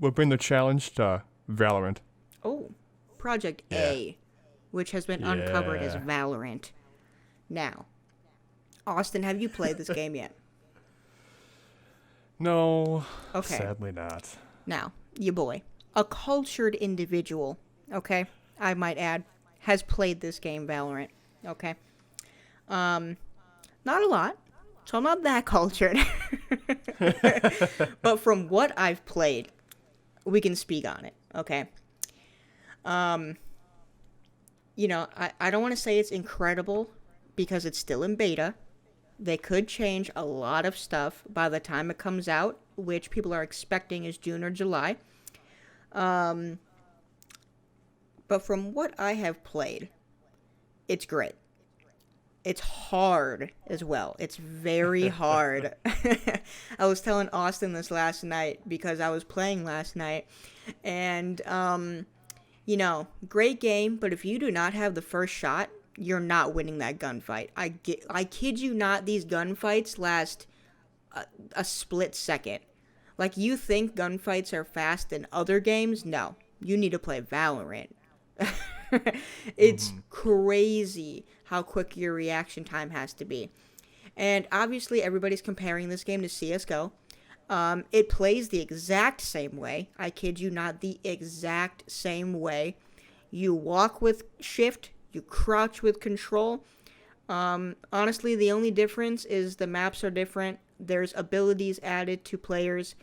We'll bring the challenge to Valorant. Oh, Project A, which has been uncovered as Yeah. Valorant. Now, Austin, have you played this game yet? No, Okay. sadly not. Now, your boy, a cultured individual, okay, I might add, has played this game, Valorant, okay? Not a lot, so I'm not that cultured. But from what I've played, we can speak on it, okay? You know, I don't want to say it's incredible because it's still in beta. They could change a lot of stuff by the time it comes out, which people are expecting is June or July. But from what I have played, it's great. It's hard as well. It's very hard. I was telling Austin this last night because I was playing last night. And, you know, great game, but if you do not have the first shot, you're not winning that gunfight. I kid you not, these gunfights last a split second. Like, you think gunfights are fast in other games? No. You need to play Valorant. It's crazy how quick your reaction time has to be. And obviously everybody's comparing this game to CSGO. It plays the exact same way. I kid you not, the exact same way. You walk with shift, you crouch with control. Honestly, the only difference is the maps are different. There's abilities added to players.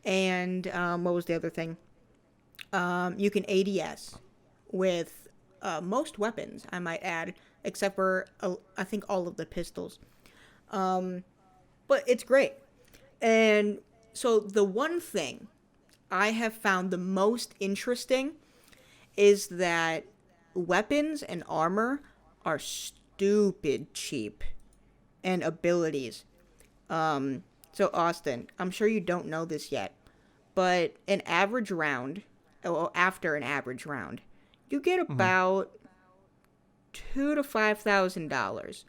And what was the other thing? You can ADS with most weapons, I might add, except for, I think, all of the pistols. But it's great. And so the one thing I have found the most interesting is that weapons and armor are stupid cheap. And abilities. So Austin, I'm sure you don't know this yet, but an average round, or after an average round, you get about $2,000 to $5,000.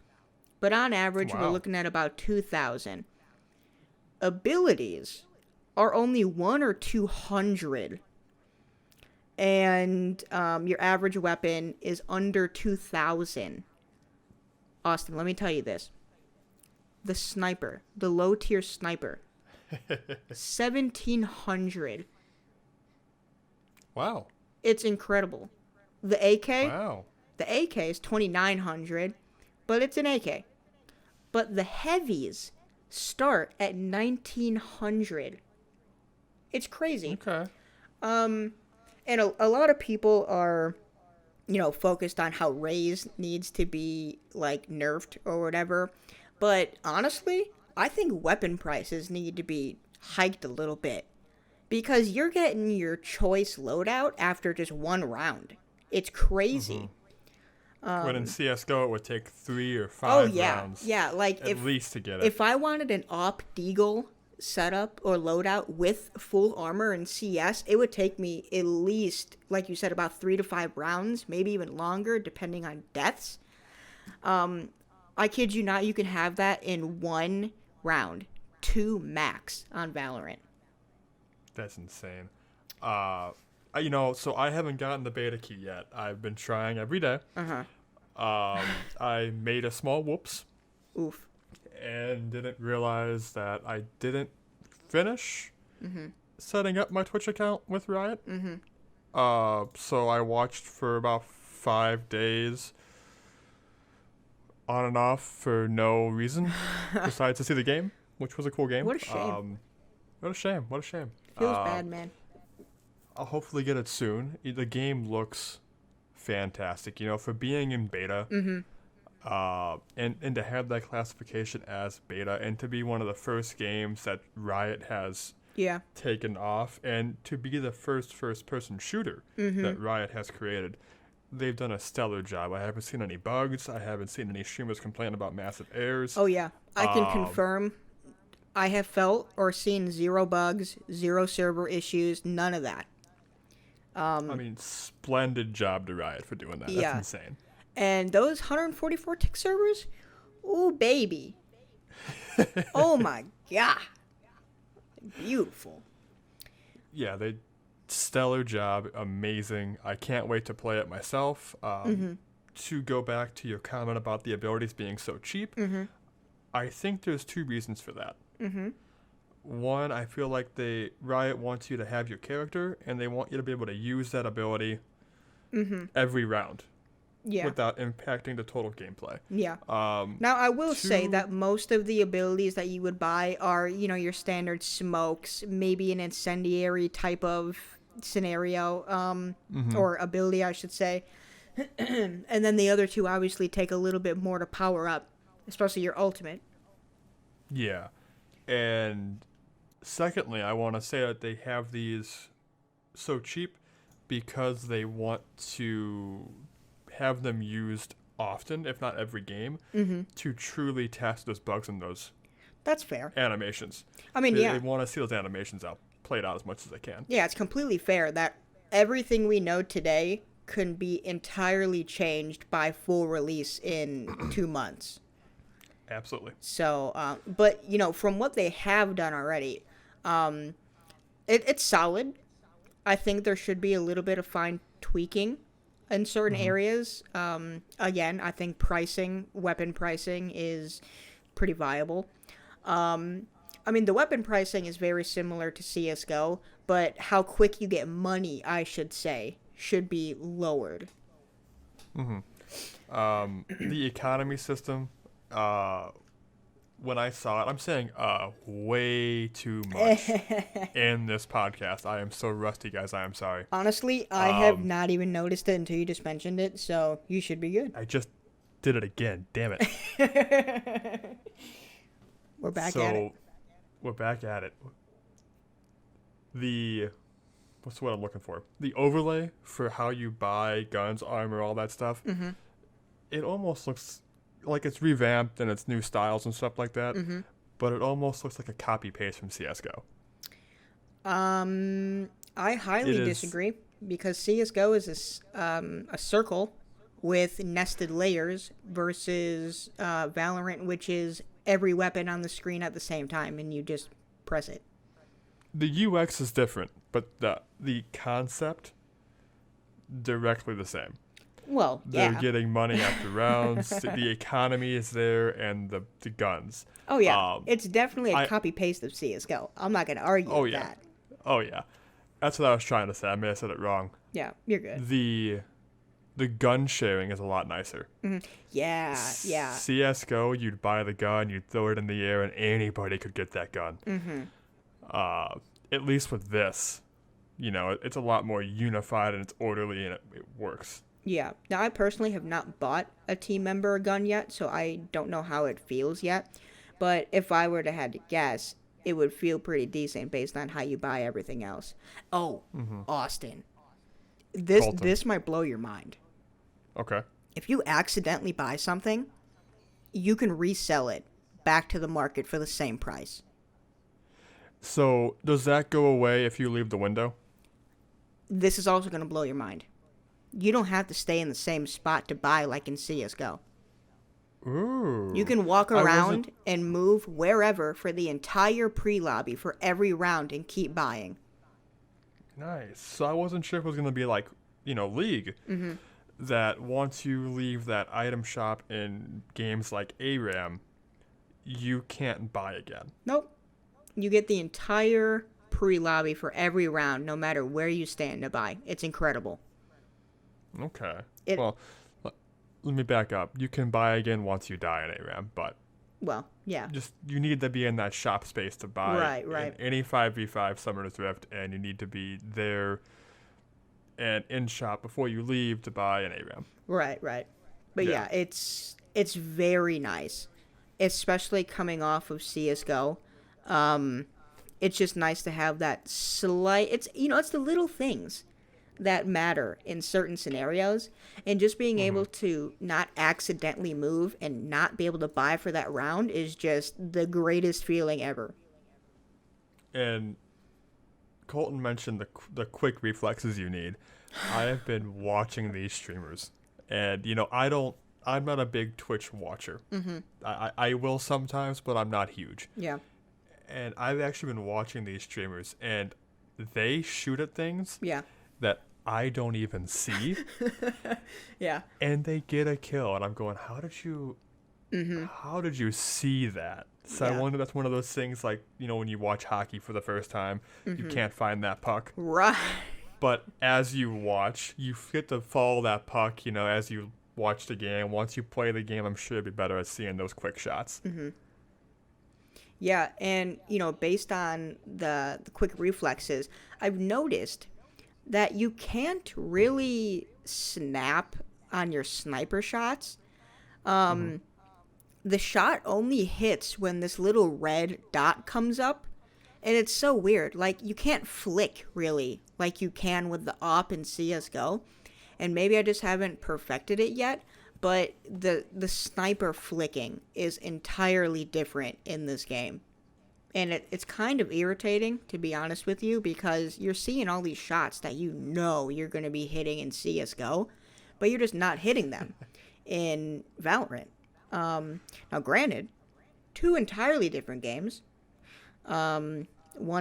But on average, we're looking at about 2,000. Abilities are only 1 or 200. And your average weapon is under 2,000. Austin, let me tell you this. The sniper, the low tier sniper, 1,700. Wow. It's incredible. The AK, Wow. the AK is 2,900, but it's an AK. But the heavies start at 1,900. It's crazy. Okay. And a lot of people are, you know, focused on how Raze needs to be, like, nerfed or whatever. But honestly, I think weapon prices need to be hiked a little bit. Because you're getting your choice loadout after just one round. It's crazy. When in CSGO, it would take 3 or 5 rounds. Yeah, like at least to get it. If I wanted an Op Deagle setup or loadout with full armor in CS, it would take me at least, like you said, about 3 to 5 rounds, maybe even longer, depending on deaths. I kid you not, you can have that in 1 round, 2 max on Valorant. That's insane. You know, so I haven't gotten the beta key yet. I've been trying every day. I made a small whoops. Oof. And didn't realize that I didn't finish setting up my Twitch account with Riot. So I watched for about 5 days on and off for no reason besides to see the game, which was a cool game. What a shame. What a shame. What a shame. Feels bad, man. I'll hopefully get it soon. The game looks fantastic, you know, for being in beta. And to have that classification as beta and to be one of the first games that Riot has taken off and to be the first-person shooter that Riot has created. They've done a stellar job. I haven't seen any bugs. I haven't seen any streamers complain about massive errors. Oh, yeah. I can confirm I have felt or seen 0 bugs, 0 server issues, none of that. I mean, splendid job to Riot for doing that. Yeah. That's insane. And those 144 tick servers, ooh, baby. Oh, my God. Beautiful. Yeah, stellar job, amazing. I can't wait to play it myself. To go back to your comment about the abilities being so cheap, I think there's two reasons for that. One, I feel like Riot wants you to have your character, and they want you to be able to use that ability every round without impacting the total gameplay. Yeah. Now, I will say that most of the abilities that you would buy are, your standard smokes, maybe an incendiary type of scenario, or ability, I should say. And then the other two obviously take a little bit more to power up, especially your ultimate. Yeah. And secondly, I want to say that they have these so cheap because they want to have them used often, if not every game, to truly test those bugs and those That's fair. animations. I mean, They want to see those animations played out as much as they can. Yeah, it's completely fair that everything we know today can be entirely changed by full release in 2 months. Absolutely. So, but, from what they have done already, it's solid. I think there should be a little bit of fine tweaking in certain areas. Again, I think weapon pricing is pretty viable. I mean, the weapon pricing is very similar to CSGO, but how quick you get money, I should say, should be lowered. The economy system, when I saw it, I'm saying way too much in this podcast. I am so rusty, guys. I am sorry. Honestly, I have not even noticed it until you just mentioned it, so you should be good. I just did it again. Damn it. We're back at it. We're back at it. What's the word I'm looking for? The overlay for how you buy guns, armor, all that stuff. It almost looks like it's revamped and it's new styles and stuff like that. But it almost looks like a copy paste from CS:GO. I highly disagree because CS:GO is a circle with nested layers versus Valorant, which is every weapon on the screen at the same time and you just press it. The UX is different, but the concept directly the same. Well, They're getting money after rounds. The economy is there, and the guns. Oh yeah, it's definitely a copy paste of CS:GO. I'm not gonna argue with that. Oh yeah, that's what I was trying to say. I may have said it wrong. Yeah, you're good. The gun sharing is a lot nicer. Yeah. CS:GO, you'd buy the gun, you'd throw it in the air, and anybody could get that gun. At least with this, it's a lot more unified and it's orderly and it works. Yeah. Now, I personally have not bought a team member a gun yet, so I don't know how it feels yet. But if I were to have to guess, it would feel pretty decent based on how you buy everything else. Oh, Austin. This might blow your mind. Okay. If you accidentally buy something, you can resell it back to the market for the same price. So, does that go away if you leave the window? This is also going to blow your mind. You don't have to stay in the same spot to buy like in CS:GO. Ooh. You can walk around and move wherever for the entire pre-lobby for every round and keep buying. Nice. So I wasn't sure if it was going to be like, League. That once you leave that item shop in games like ARAM, you can't buy again. Nope. You get the entire pre-lobby for every round, no matter where you stand to buy. It's incredible. Okay. Well, let me back up. You can buy again once you die in ARAM, but... Well, yeah. You need to be in that shop space to buy right. in any 5v5 Summoner's Rift, and you need to be there and in shop before you leave to buy an ARAM. Right. But yeah, it's very nice, especially coming off of CS:GO. It's just nice to have that slight. It's the little things that matter in certain scenarios, and just being able to not accidentally move and not be able to buy for that round is just the greatest feeling ever. And Colton mentioned the quick reflexes you need. I have been watching these streamers, and I'm not a big Twitch watcher. I will sometimes, but I'm not huge. Yeah. And I've actually been watching these streamers, and they shoot at things Yeah. that I don't even see, Yeah. and they get a kill, and I'm going, how did you see that? So I Yeah. wonder, that's one of those things, like, when you watch hockey for the first time, you can't find that puck. Right. But as you watch, you get to follow that puck, as you watch the game. Once you play the game, I'm sure you'll be better at seeing those quick shots. Yeah, and based on the quick reflexes, I've noticed that you can't really snap on your sniper shots. The shot only hits when this little red dot comes up, and it's so weird. Like, you can't flick really like you can with the op in CS:GO, and maybe I just haven't perfected it yet. But the sniper flicking is entirely different in this game. And it's kind of irritating, to be honest with you, because you're seeing all these shots that you're going to be hitting in CS:GO, but you're just not hitting them in Valorant. Now, granted, two entirely different games. One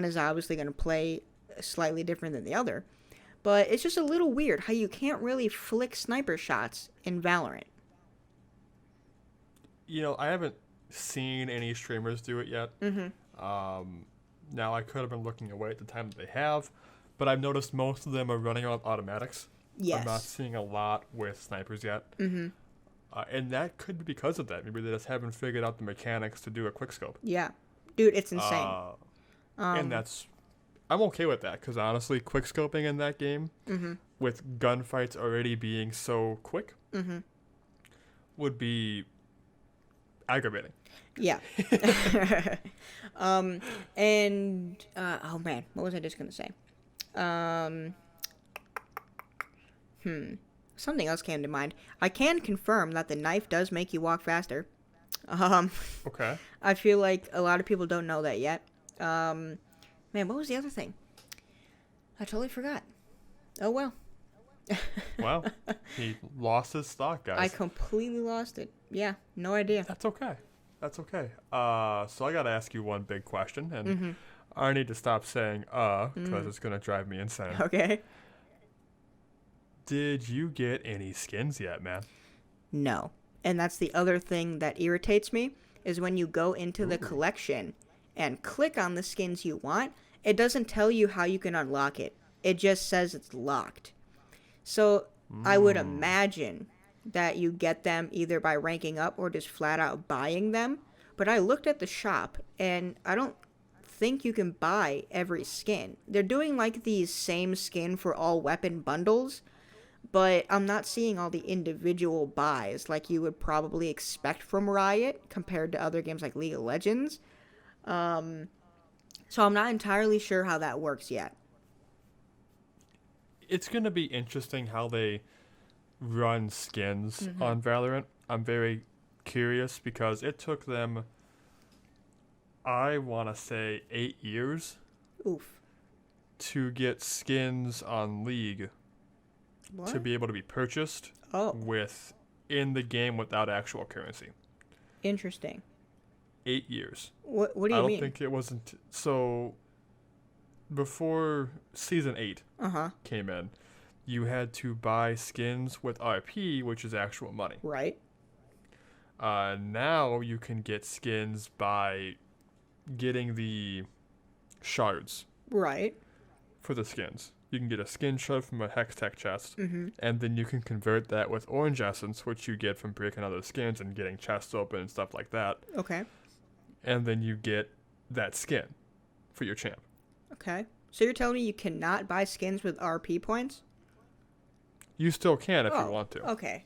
is obviously going to play slightly different than the other. But it's just a little weird how you can't really flick sniper shots in Valorant. I haven't seen any streamers do it yet. Now, I could have been looking away at the time that they have, but I've noticed most of them are running on automatics. Yes. I'm not seeing a lot with snipers yet. And that could be because of that. Maybe they just haven't figured out the mechanics to do a quickscope. Yeah. Dude, it's insane. And I'm okay with that, because honestly, quickscoping in that game, with gunfights already being so quick, would be aggravating. Yeah. Oh man, what was I just gonna say? Something else came to mind. I can confirm that the knife does make you walk faster. Okay. I feel like a lot of people don't know that yet. Man, what was the other thing? I totally forgot. Oh well. Well, he lost his stock, guys. I completely lost it. Yeah, no idea. That's okay. So I gotta ask you one big question, and I need to stop saying because it's gonna drive me insane. Okay. Did you get any skins yet, man? No. And that's the other thing that irritates me, is when you go into the collection and click on the skins you want, it doesn't tell you how you can unlock it. It just says it's locked. So I would imagine that you get them either by ranking up or just flat out buying them. But I looked at the shop, and I don't think you can buy every skin. They're doing like these same skin for all weapon bundles, but I'm not seeing all the individual buys like you would probably expect from Riot compared to other games like League of Legends. So I'm not entirely sure how that works yet. It's going to be interesting how they run skins on Valorant. I'm very curious because it took them, I want to say, 8 years Oof. to get skins on League What? to be able to be purchased in the game without actual currency. Interesting. 8 years. What do you mean? I don't think it wasn't. So before Season 8 came in, you had to buy skins with RP, which is actual money. Right. Now you can get skins by getting the shards. Right. For the skins. You can get a skin shard from a Hex Tech chest, and then you can convert that with orange essence, which you get from breaking other skins and getting chests open and stuff like that. Okay. And then you get that skin for your champ. Okay. So you're telling me you cannot buy skins with RP points? You still can if you want to. Okay.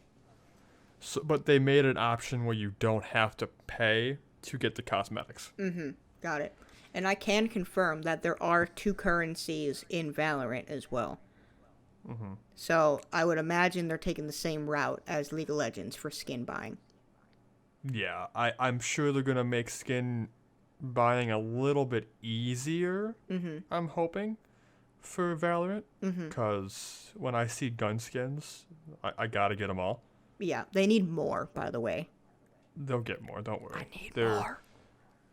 So, but they made an option where you don't have to pay to get the cosmetics. Got it. And I can confirm that there are two currencies in Valorant as well. So I would imagine they're taking the same route as League of Legends for skin buying. Yeah, I'm sure they're going to make skin buying a little bit easier, I'm hoping, for Valorant. Because when I see gun skins, I got to get them all. Yeah, they need more, by the way. They'll get more, don't worry. I need more.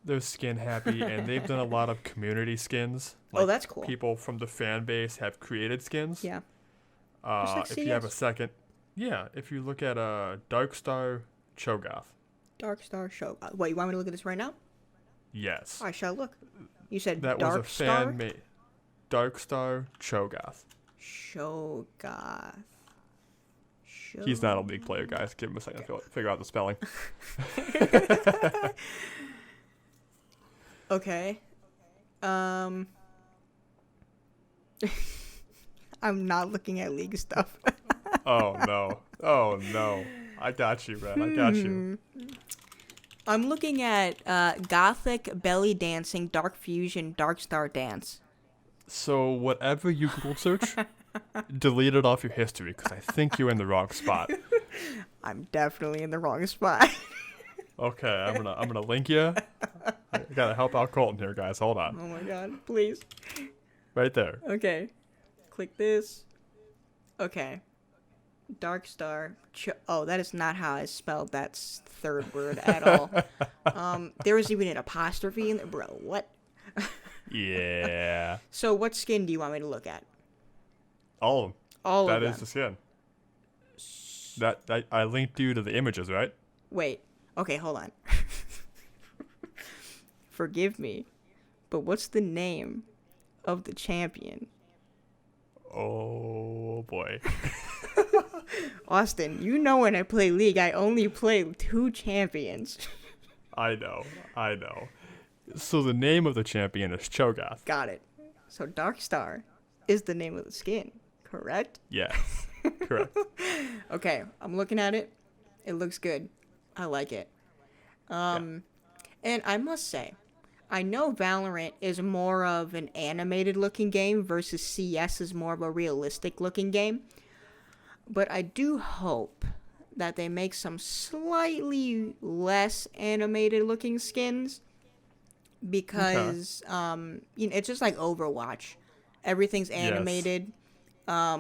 they're skin happy, and they've done a lot of community skins. Oh, that's cool. People from the fan base have created skins. Yeah. If you have a second, if you look at Darkstar Cho'Gath. Darkstar Cho'Gath. Wait, you want me to look at this right now? Yes. I shall look. You said that was a fan made. Darkstar Cho'Gath. Cho'Gath. He's not a League player, guys. Give him a second to figure out the spelling. Okay. I'm not looking at League stuff. Oh no. I got you, man. I got you. I'm looking at Gothic Belly Dancing Dark Fusion Darkstar Dance. So whatever you Google search, delete it off your history, because I think you're in the wrong spot. I'm definitely in the wrong spot. Okay, I'm gonna link you. I gotta help out Colton here, guys. Hold on. Oh my god, please. Right there. Okay. Click this. Okay. Darkstar. Oh, that is not how I spelled that third word at all. There was even an apostrophe in there. Bro, what? Yeah. So what skin do you want me to look at? All of them. All of them. That is the skin. That I linked you to the images, right? Wait. Okay, hold on. Forgive me, but what's the name of the champion? Oh boy. Austin, you know when I play League, I only play 2 champions. I know. So the name of the champion is Cho'Gath. Got it. So Darkstar is the name of the skin, correct? Yes, correct. Okay, I'm looking at it. It looks good. I like it. And I must say, I know Valorant is more of an animated looking game versus CS is more of a realistic looking game. But I do hope that they make some slightly less animated looking skins because it's just like Overwatch. Everything's animated. Yes.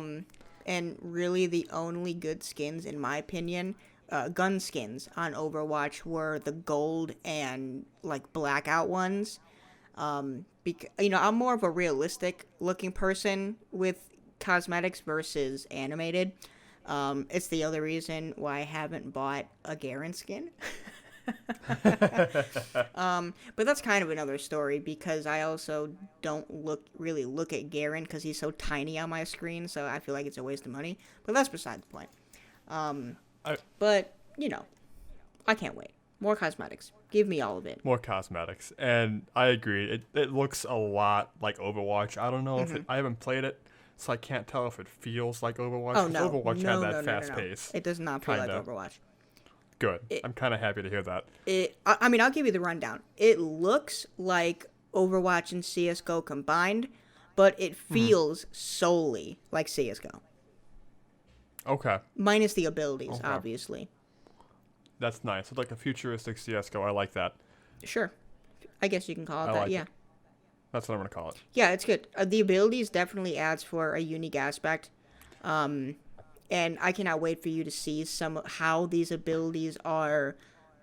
And really the only good skins, in my opinion, gun skins on Overwatch were the gold and like blackout ones. I'm more of a realistic looking person with cosmetics versus animated. It's the other reason why I haven't bought a Garen skin. But that's kind of another story because I also don't really look at Garen because he's so tiny on my screen, so I feel like it's a waste of money. But that's beside the point. But, I can't wait. More cosmetics. Give me all of it. More cosmetics. And I agree. It looks a lot like Overwatch. I don't know if I haven't played it, so I can't tell if it feels like Overwatch. Oh, no. Overwatch had that fast pace. It does not feel like Overwatch. Good. I'm kind of happy to hear that. I'll give you the rundown. It looks like Overwatch and CSGO combined, but it feels solely like CSGO. Okay. Minus the abilities, obviously. That's nice. It's like a futuristic CSGO. I like that. Sure. I guess you can call it that, yeah. That's what I'm going to call it. Yeah, it's good. The abilities definitely adds for a unique aspect. And I cannot wait for you to see how these abilities are,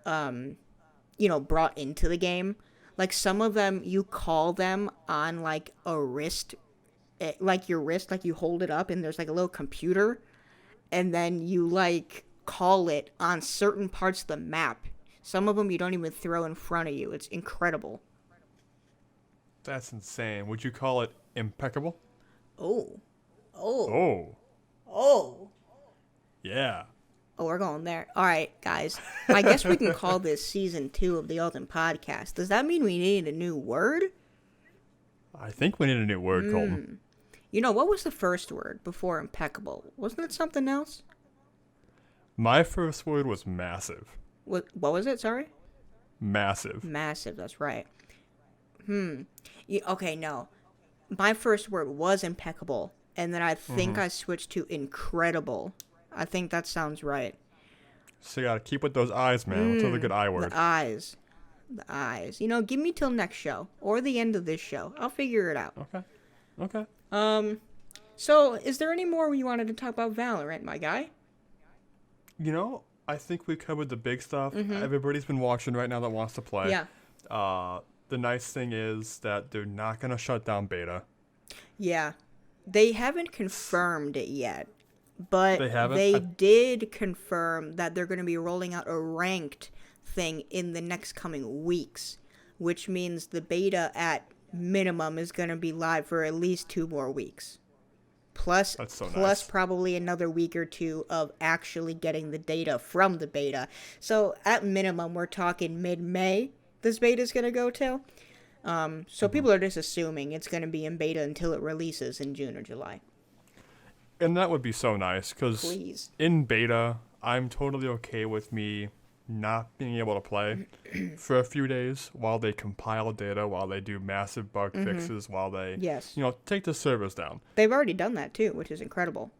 brought into the game. Like, some of them, you call them on, like, a wrist. Like, your wrist, like, you hold it up, and there's, like, a little computer. And then you, like, call it on certain parts of the map. Some of them you don't even throw in front of you. It's incredible. That's insane. Would you call it impeccable? Oh. Yeah. Oh, we're going there. All right, guys. I guess we can call this season 2 of the Alton Podcast. Does that mean we need a new word? I think we need a new word, Colton. What was the first word before impeccable? Wasn't it something else? My first word was massive. What was it? Sorry? Massive. Massive, that's right. Okay, no. My first word was impeccable, and then I think I switched to incredible. I think that sounds right. So you gotta keep with those eyes, man. What's another good I word? The eyes. Give me till next show, or the end of this show. I'll figure it out. Okay. So, is there any more you wanted to talk about Valorant, my guy? I think we covered the big stuff. Everybody's been watching right now that wants to play. Yeah. The nice thing is that they're not going to shut down beta. Yeah. They haven't confirmed it yet, but They haven't? they did confirm that they're going to be rolling out a ranked thing in the next coming weeks, which means the beta at minimum is going to be live for at least 2 more weeks. Plus Nice. probably another week or two of actually getting the data from the beta. So at minimum, we're talking mid-May this beta is going to go till. So people are just assuming it's going to be in beta until it releases in June or July. And that would be so nice, because Please. in beta, I'm totally okay with me not being able to play for a few days while they compile data, while they do massive bug fixes, while they, Yes. take the servers down. They've already done that too, which is incredible.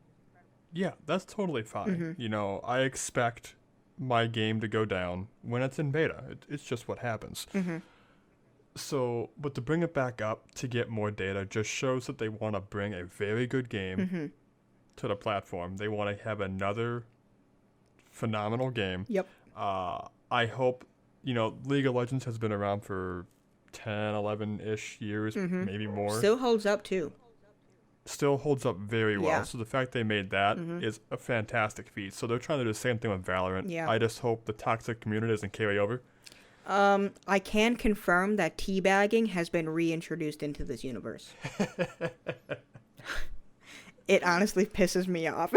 Yeah, that's totally fine. I expect my game to go down when it's in beta. It's just what happens. So, but to bring it back up to get more data just shows that they want to bring a very good game to the platform. They want to have another phenomenal game. Yep. I hope, League of Legends has been around for 10, 11-ish years, maybe more. Still holds up too. Still holds up very well. Yeah. So the fact they made that is a fantastic feat. So they're trying to do the same thing with Valorant. Yeah. I just hope the toxic community doesn't carry over. I can confirm that teabagging has been reintroduced into this universe. It honestly pisses me off.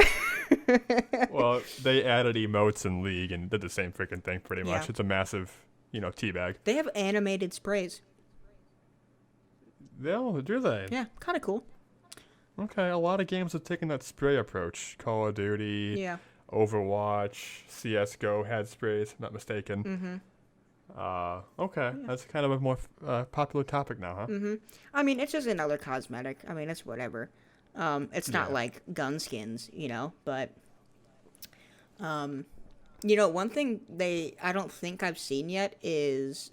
Well, they added emotes in League and did the same freaking thing pretty much. Yeah. It's a massive, teabag. They have animated sprays. Oh, do they? Yeah, kind of cool. Okay, a lot of games have taken that spray approach. Call of Duty, Yeah. Overwatch, CSGO had sprays, if I'm not mistaken. Okay, that's kind of a more popular topic now, huh? I mean, it's just another cosmetic. I mean, it's whatever. It's not Yeah. like gun skins, but one thing I don't think I've seen yet is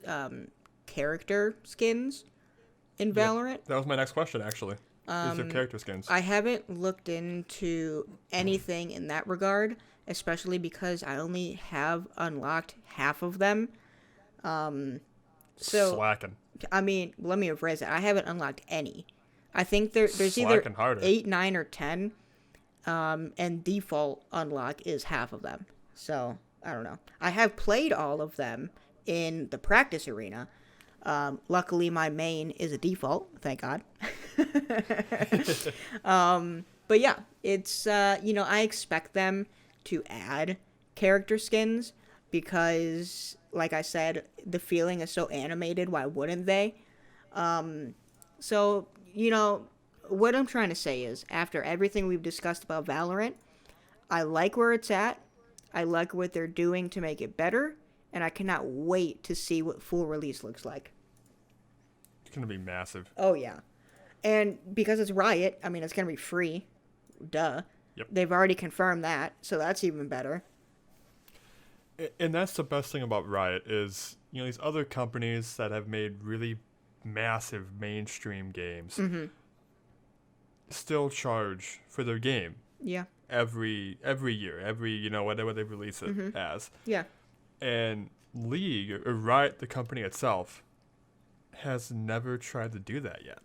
character skins in Valorant. That was my next question, actually. Is there character skins? I haven't looked into anything in that regard, especially because I only have unlocked half of them. So Slacking. I mean, let me rephrase it. I haven't unlocked any. I think there's either Slacking harder. 8, 9, or 10, and default unlock is half of them. So I don't know. I have played all of them in the practice arena. Luckily, my main is a default. Thank God. But yeah, it's I expect them to add character skins because, like I said, the feeling is so animated. Why wouldn't they? So what I'm trying to say is, after everything we've discussed about Valorant, I like where it's at. I like what they're doing to make it better, and I cannot wait to see what full release looks like. It's going to be massive. Oh, yeah. And because it's Riot, I mean, it's going to be free. Duh. Yep. They've already confirmed that, so that's even better. And that's the best thing about Riot is, these other companies that have made really massive mainstream games still charge for their game. Yeah. Every year, whatever they release it as. Yeah. And League, or Riot, the company itself, has never tried to do that yet.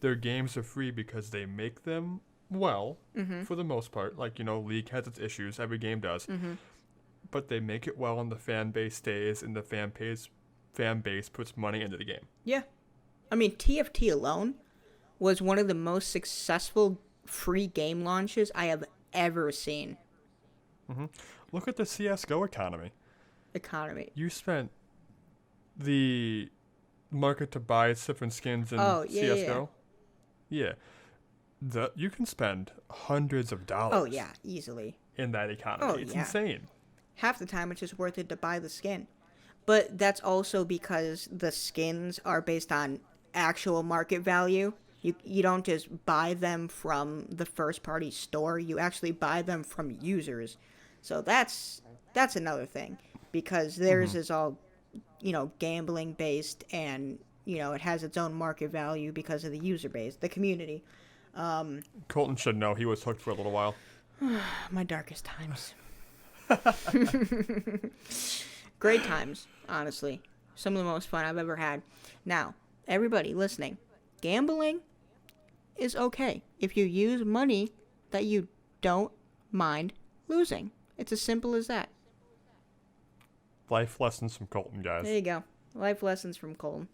Their games are free because they make them well, for the most part. Like, League has its issues. Every game does. But they make it well, and the fan base stays, and the fan base puts money into the game. Yeah. I mean, TFT alone was one of the most successful free game launches I have ever seen. Look at the CSGO economy. You spent the market to buy different skins in CSGO. Yeah. You can spend hundreds of dollars. Oh, yeah, easily. In that economy. It's insane. Half the time, it's just worth it to buy the skin. But that's also because the skins are based on actual market value. You don't just buy them from the first-party store. You actually buy them from users. So that's another thing. Because theirs is all, gambling-based, and, it has its own market value because of the user base, the community. Colton should know. He was hooked for a little while. My darkest times. Great times, honestly. Some of the most fun I've ever had. Now, everybody listening, gambling is okay if you use money that you don't mind losing. It's as simple as that. Life lessons from Colton, guys. There you go. Life lessons from Colton.